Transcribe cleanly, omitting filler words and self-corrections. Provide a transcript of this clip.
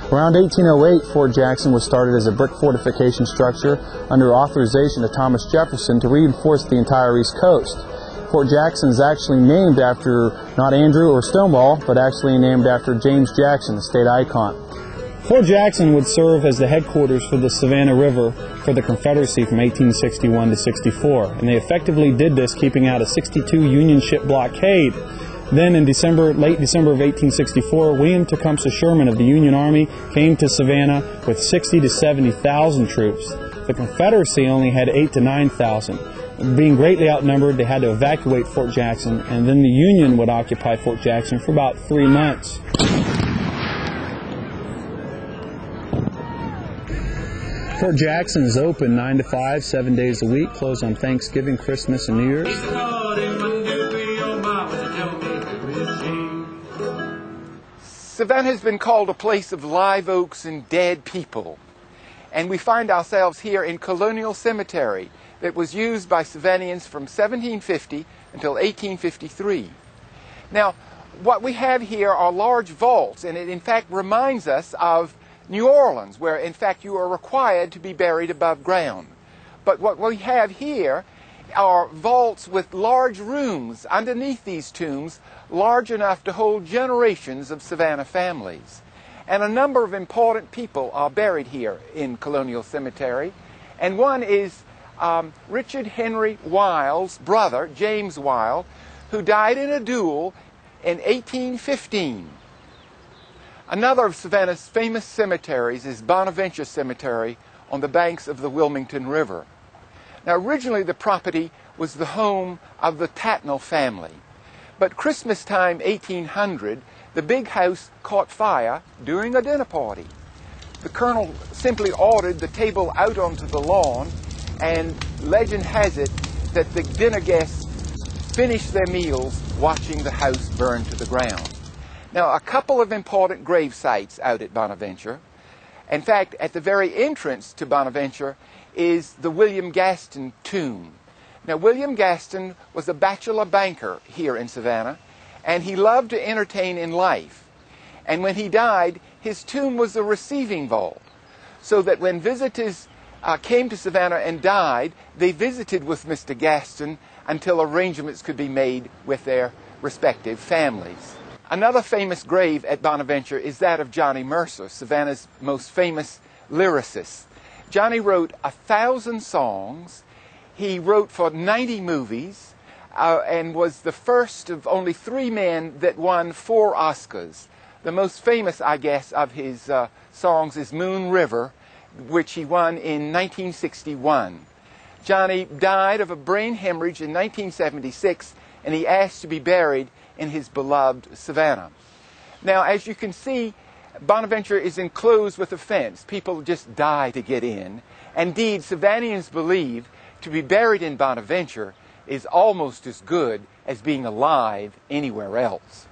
Around 1808, Fort Jackson was started as a brick fortification structure under authorization of Thomas Jefferson to reinforce the entire East Coast. Fort Jackson is actually named after not Andrew or Stonewall, but actually named after James Jackson, the state icon. Fort Jackson would serve as the headquarters for the Savannah River for the Confederacy from 1861 to 64, and they effectively did this keeping out a 62 Union ship blockade. Then in late December of 1864, William Tecumseh Sherman of the Union Army came to Savannah with 60 to 70,000 troops. The Confederacy only had 8 to 9,000. Being greatly outnumbered, they had to evacuate Fort Jackson, and then the Union would occupy Fort Jackson for about 3 months. Fort Jackson is open 9 to 5, 7 days a week, closed on Thanksgiving, Christmas, and New Year's. Savannah has been called a place of live oaks and dead people. And we find ourselves here in Colonial Cemetery that was used by Savannahans from 1750 until 1853. Now, what we have here are large vaults, and it in fact reminds us of New Orleans, where in fact you are required to be buried above ground. But what we have here are vaults with large rooms underneath these tombs, large enough to hold generations of Savannah families. And a number of important people are buried here in Colonial Cemetery. And one is Richard Henry Wild's brother, James Wild, who died in a duel in 1815. Another of Savannah's famous cemeteries is Bonaventure Cemetery on the banks of the Wilmington River. Now, originally the property was the home of the Tatnall family. But Christmas time 1800, the big house caught fire during a dinner party. The colonel simply ordered the table out onto the lawn, and legend has it that the dinner guests finished their meals watching the house burn to the ground. Now, a couple of important grave sites out at Bonaventure. In fact, at the very entrance to Bonaventure is the William Gaston tomb. Now, William Gaston was a bachelor banker here in Savannah, and he loved to entertain in life. And when he died, his tomb was a receiving vault, so that when visitors came to Savannah and died, they visited with Mr. Gaston until arrangements could be made with their respective families. Another famous grave at Bonaventure is that of Johnny Mercer, Savannah's most famous lyricist. Johnny wrote 1,000 songs. He wrote for 90 movies and was the first of only 3 men that won 4 Oscars. The most famous, I guess, of his songs is Moon River, which he won in 1961. Johnny died of a brain hemorrhage in 1976, and he asked to be buried in his beloved Savannah. Now, as you can see, Bonaventure is enclosed with a fence. People just die to get in. Indeed, Savannahans believe to be buried in Bonaventure is almost as good as being alive anywhere else.